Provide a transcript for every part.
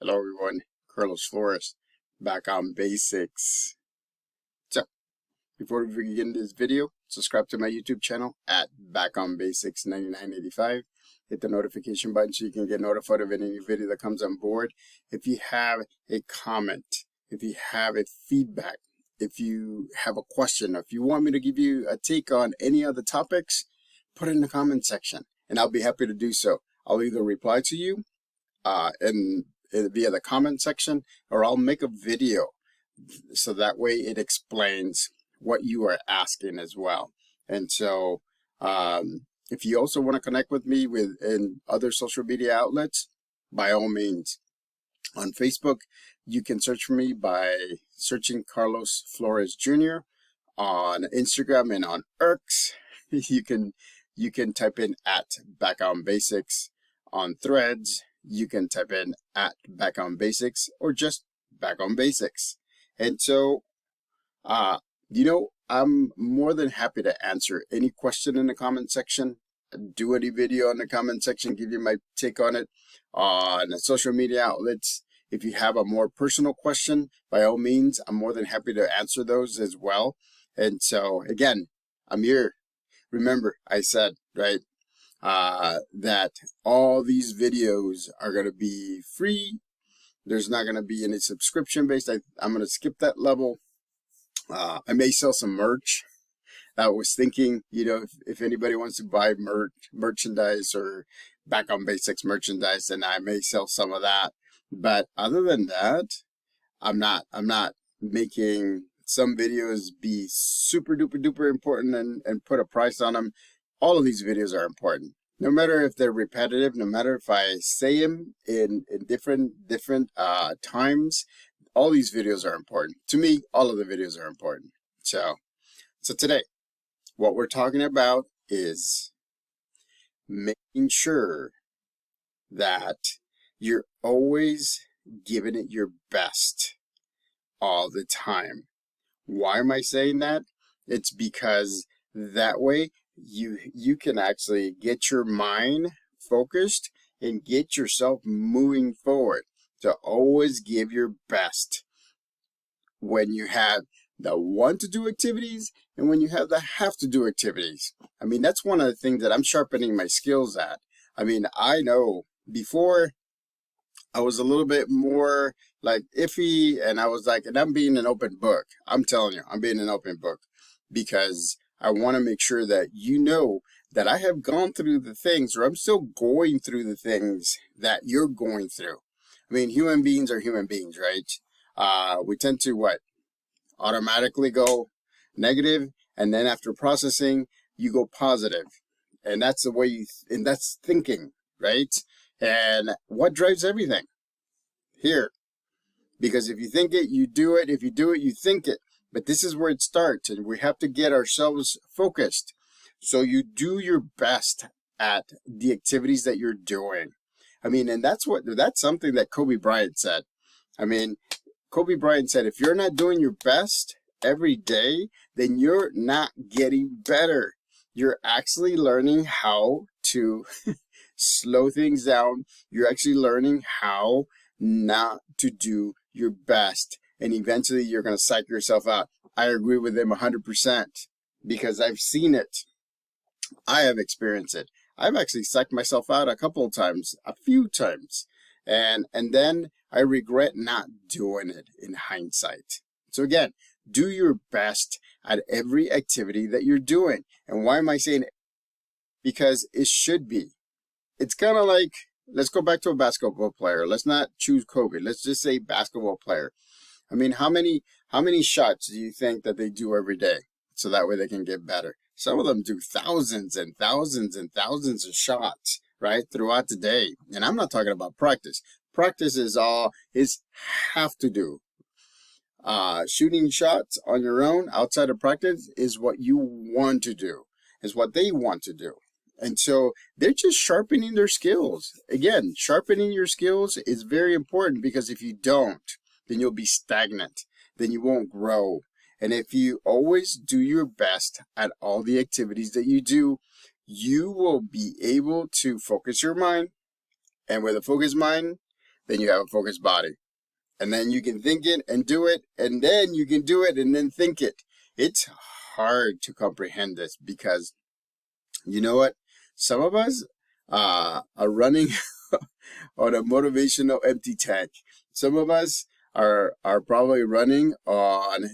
Hello everyone, Carlos Flores, back on basics. So, before we begin this video, subscribe to my YouTube channel at Back on Basics 9985. Hit the notification button so you can get notified of any new video that comes on board. If you have a comment, if you have a feedback, if you have a question, if you want me to give you a take on any other topics, put it in the comment section and I'll be happy to do so. I'll either reply to you via the comment section, or I'll make a video so that way it explains what you are asking as well. And so if you also want to connect with me in other social media outlets, by all means. On Facebook, you can search for me by searching Carlos Flores Jr. On Instagram and on X, you can type in at Back on Basics. On Threads, you can type in at Back on Basics or just Back on Basics. And so, I'm more than happy to answer any question in the comment section, do any video in the comment section, give you my take on it on social media outlets. If you have a more personal question, by all means, I'm more than happy to answer those as well. And so, again, I'm here. Remember, I said, right, that all these videos are going to be free. There's not going to be any subscription based. I'm going to skip that level. I may sell some merch. I was thinking, if anybody wants to buy merchandise or Back on Basics merchandise, then I may sell some of that. But other than that, I'm not making some videos be super duper duper important and put a price on them. All of these videos are important. No matter if they're repetitive, no matter if I say them in different times, all these videos are important. To me, all of the videos are important. So today, what we're talking about is making sure that you're always giving it your best all the time. Why am I saying that? It's because that way you can actually get your mind focused and get yourself moving forward. To always give your best when you have the want to do activities and when you have the have to do activities. I mean, that's one of the things that I'm sharpening my skills at. I mean, I know before I was a little bit more like iffy, and I was like, and I'm being an open book. I'm telling you, I'm being an open book because I want to make sure that you know that I have gone through the things, or I'm still going through the things that you're going through. I mean, human beings are human beings, right? We tend to automatically go negative, and then after processing, you go positive, and that's the way and that's thinking, right? And what drives everything? Here. Because if you think it, you do it. If you do it, you think it. But this is where it starts, and we have to get ourselves focused. So you do your best at the activities that you're doing. I mean, and that's something that Kobe Bryant said. I mean, Kobe Bryant said, if you're not doing your best every day, then you're not getting better. You're actually learning how to slow things down. You're actually learning how not to do your best. And eventually you're going to psych yourself out. I agree with him 100% because I've seen it. I have experienced it. I've actually psyched myself out a few times. And then I regret not doing it in hindsight. So again, do your best at every activity that you're doing. And why am I saying it? Because it should be. It's kind of like, let's go back to a basketball player. Let's not choose Kobe. Let's just say basketball player. I mean, how many shots do you think that they do every day so that way they can get better? Some of them do thousands and thousands and thousands of shots, right, throughout the day. And I'm not talking about practice. Practice is have to do. Shooting shots on your own outside of practice is what you want to do, is what they want to do. And so they're just sharpening their skills. Again, sharpening your skills is very important because if you don't, then you'll be stagnant. Then you won't grow. And if you always do your best at all the activities that you do, you will be able to focus your mind. And with a focused mind, then you have a focused body. And then you can think it and do it, and then you can do it and then think it. It's hard to comprehend this because you know what? Some of us are running on a motivational empty tank. Some of us are probably running on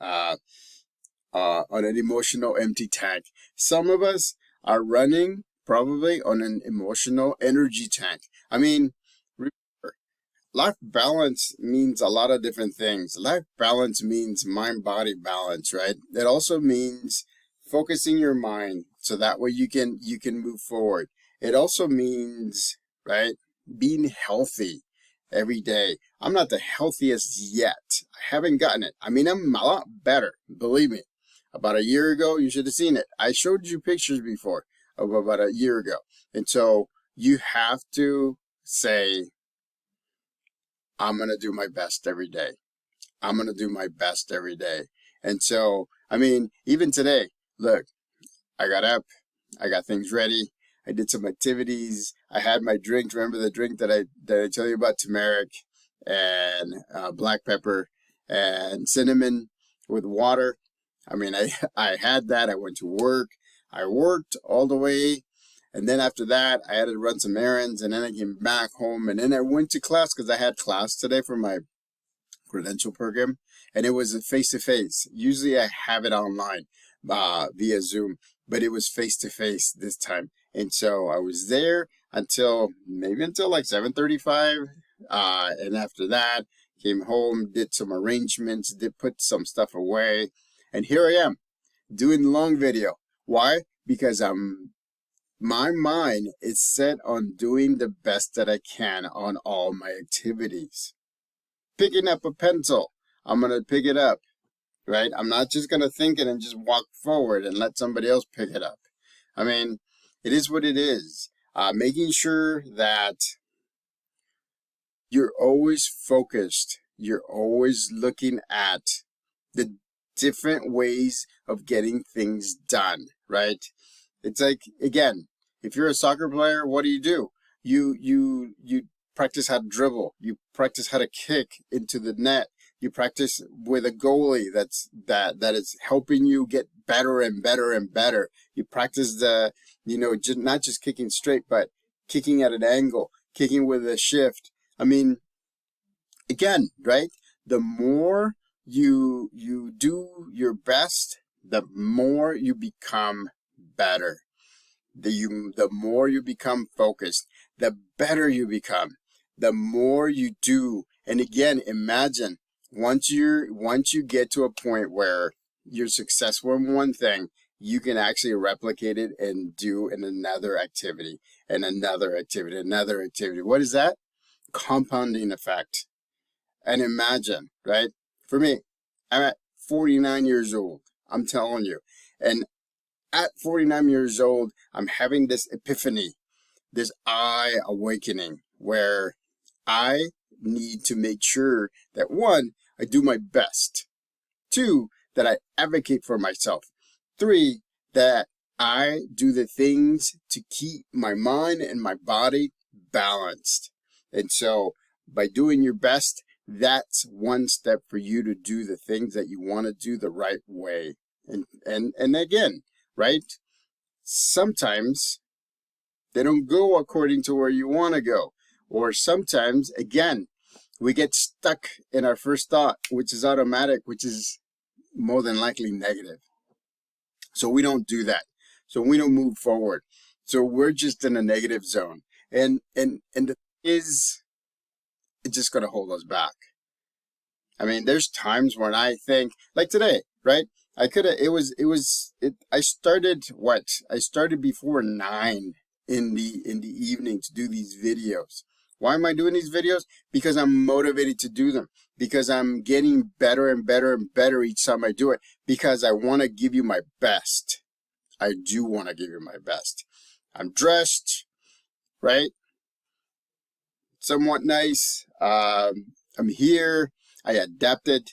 an emotional empty tank. Some of us are running probably on an emotional energy tank. I mean, remember, life balance means a lot of different things. Life balance means mind-body balance, right? It also means focusing your mind so that way you can move forward. It also means, right, being healthy every day. I'm not the healthiest yet. I haven't gotten it. I mean, I'm a lot better, believe me. About a year ago, you should have seen it. I showed you pictures before of about a year ago. And so you have to say, I'm going to do my best every day. I'm going to do my best every day. And so, I mean, even today, look, I got up, I got things ready. I did some activities. I had my drink. Remember the drink that I tell you about? Turmeric and black pepper and cinnamon with water. I mean, I had that. I went to work. I worked all the way. And then after that, I had to run some errands. And then I came back home. And then I went to class because I had class today for my credential program. And it was face-to-face. Usually I have it online via Zoom. But it was face-to-face this time. And so I was there until like 7:35. And after that, came home, did some arrangements, did put some stuff away. And here I am doing the long video. Why? Because my mind is set on doing the best that I can on all my activities. Picking up a pencil, I'm going to pick it up, right? I'm not just going to think it and just walk forward and let somebody else pick it up. I mean, it is what it is. Making sure that you're always focused. You're always looking at the different ways of getting things done, right? It's like, again, if you're a soccer player, what do? You practice how to dribble. You practice how to kick into the net. You practice with a goalie that is helping you get better and better and better. You practice not just kicking straight, but kicking at an angle, kicking with a shift. I mean, again, right? The more you do your best, the more you become better. The more you become focused, the better you become. The more you do. And again, imagine once you get to a point where you're successful in one thing, you can actually replicate it and do in another activity and another activity, another activity. What is that? Compounding effect. And imagine, right? For me, I'm at 49 years old. I'm telling you. And at 49 years old, I'm having this epiphany, this eye awakening, where I need to make sure that one, I do my best. Two, that I advocate for myself. Three, that I do the things to keep my mind and my body balanced. And so by doing your best, that's one step for you to do the things that you want to do the right way. And again, right? Sometimes they don't go according to where you want to go. Or sometimes, again, we get stuck in our first thought, which is automatic, which is more than likely negative. So we don't do that. So we don't move forward. So we're just in a negative zone. And the thing is, it's just going to hold us back. I mean, there's times when I think, like today, right? I started before 9 in the evening to do these videos. Why am I doing these videos? Because I'm motivated to do them. Because I'm getting better and better and better each time I do it. Because I want to give you my best. I do want to give you my best. I'm dressed, right? Somewhat nice. I'm here. I adapted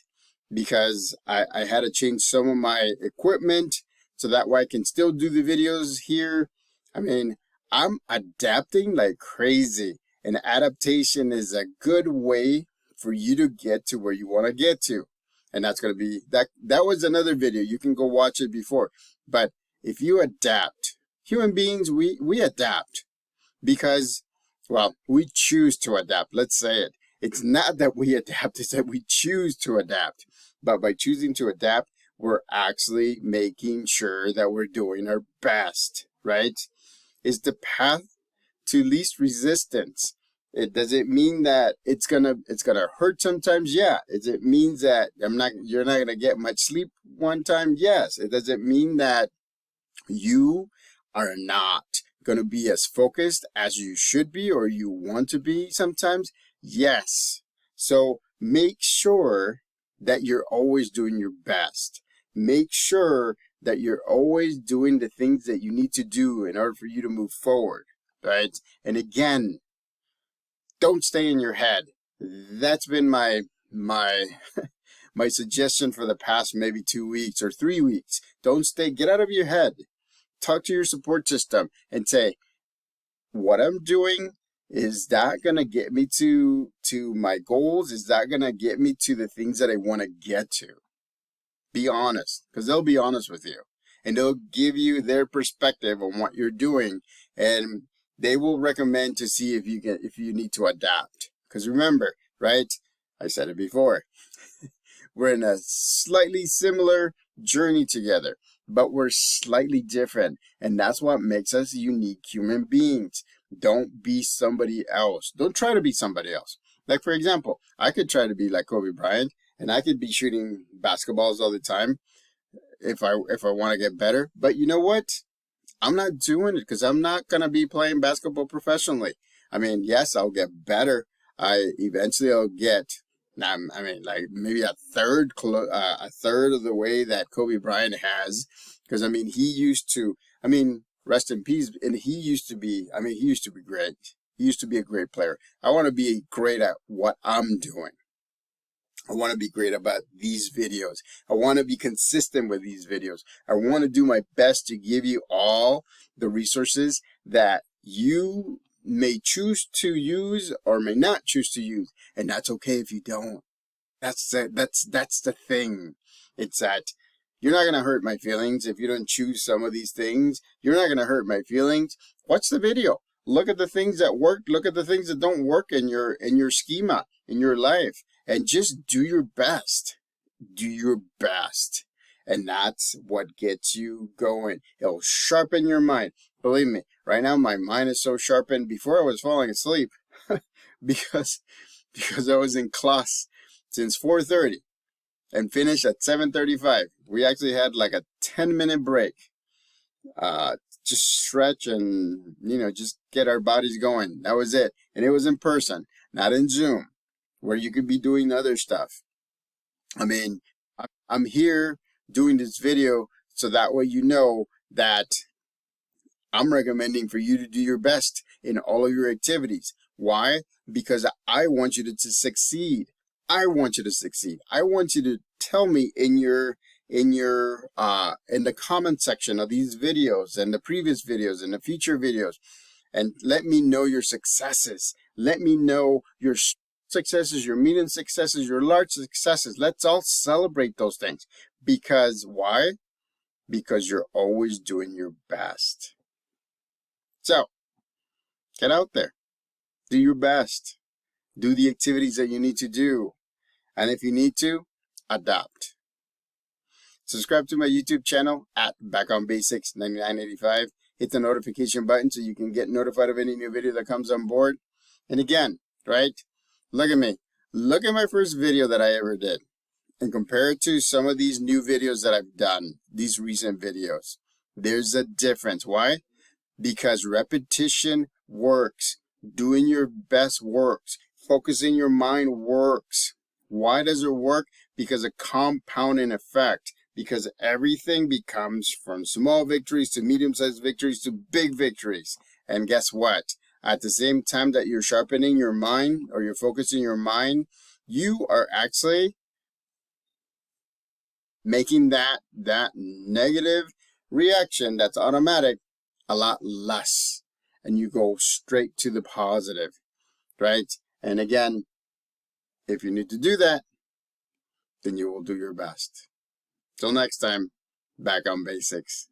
because I had to change some of my equipment so that way I can still do the videos here. I mean, I'm adapting like crazy. And adaptation is a good way for you to get to where you want to get to. And that's going to be, that was another video. You can go watch it before. But if you adapt, human beings, we adapt because, well, we choose to adapt. Let's say it. It's not that we adapt, it's that we choose to adapt. But by choosing to adapt, we're actually making sure that we're doing our best, right? Is the path to least resistance. It does it mean that it's gonna hurt sometimes? Yeah. Does it mean that you're not gonna get much sleep one time? Yes. It doesn't mean that you are not gonna be as focused as you should be or you want to be sometimes. Yes. So make sure that you're always doing your best. Make sure that you're always doing the things that you need to do in order for you to move forward, right? And again, don't stay in your head. That's been my my suggestion for the past maybe 2 weeks or 3 weeks. Don't stay, get out of your head. Talk to your support system and say, what I'm doing, is that going to get me to my goals? Is that going to get me to the things that I want to get to? Be honest, because they'll be honest with you. And they'll give you their perspective on what you're doing. And they will recommend to see if you need to adapt. Because remember, right? I said it before. We're in a slightly similar journey together, but we're slightly different. And that's what makes us unique human beings. Don't be somebody else. Don't try to be somebody else. Like, for example, I could try to be like Kobe Bryant, and I could be shooting basketballs all the time if I want to get better. But you know what? I'm not doing it because I'm not going to be playing basketball professionally. I mean, yes, I'll get better. Eventually I'll get, I mean, like maybe a third of the way that Kobe Bryant has. Because, I mean, he used to, I mean, rest in peace. And he used to be great. He used to be a great player. I want to be great at what I'm doing. I want to be great about these videos. I want to be consistent with these videos. I want to do my best to give you all the resources that you may choose to use or may not choose to use. And that's okay if you don't. That's the thing. It's that you're not going to hurt my feelings if you don't choose some of these things. You're not going to hurt my feelings. Watch the video. Look at the things that work. Look at the things that don't work in your schema, in your life. And just do your best. Do your best. And that's what gets you going. It'll sharpen your mind. Believe me, right now my mind is so sharpened. Before I was falling asleep because I was in class since 4:30 and finished at 7:35. We actually had like a 10-minute break. Just stretch and, just get our bodies going. That was it. And it was in person, not in Zoom, where you could be doing other stuff. I mean, I'm here doing this video so that way you know that I'm recommending for you to do your best in all of your activities. Why? Because I want you to succeed. I want you to succeed. I want you to tell me in the comment section of these videos and the previous videos and the future videos, and let me know your successes. Let me know your successes, your medium successes, your large successes. Let's all celebrate those things. Because why? Because you're always doing your best. So, get out there. Do your best. Do the activities that you need to do. And if you need to, adapt. Subscribe to my YouTube channel at BackOnBasics9985. Hit the notification button so you can get notified of any new video that comes on board. And again, right? Look at me. Look at my first video that I ever did. And compare it to some of these new videos that I've done. These recent videos. There's a difference. Why? Because repetition works. Doing your best works. Focusing your mind works. Why does it work? Because a compounding effect. Because everything becomes from small victories to medium-sized victories to big victories. And guess what? At the same time that you're sharpening your mind or you're focusing your mind, you are actually making that negative reaction that's automatic a lot less. And you go straight to the positive. right? And again, if you need to do that, then you will do your best. Till next time, back on basics.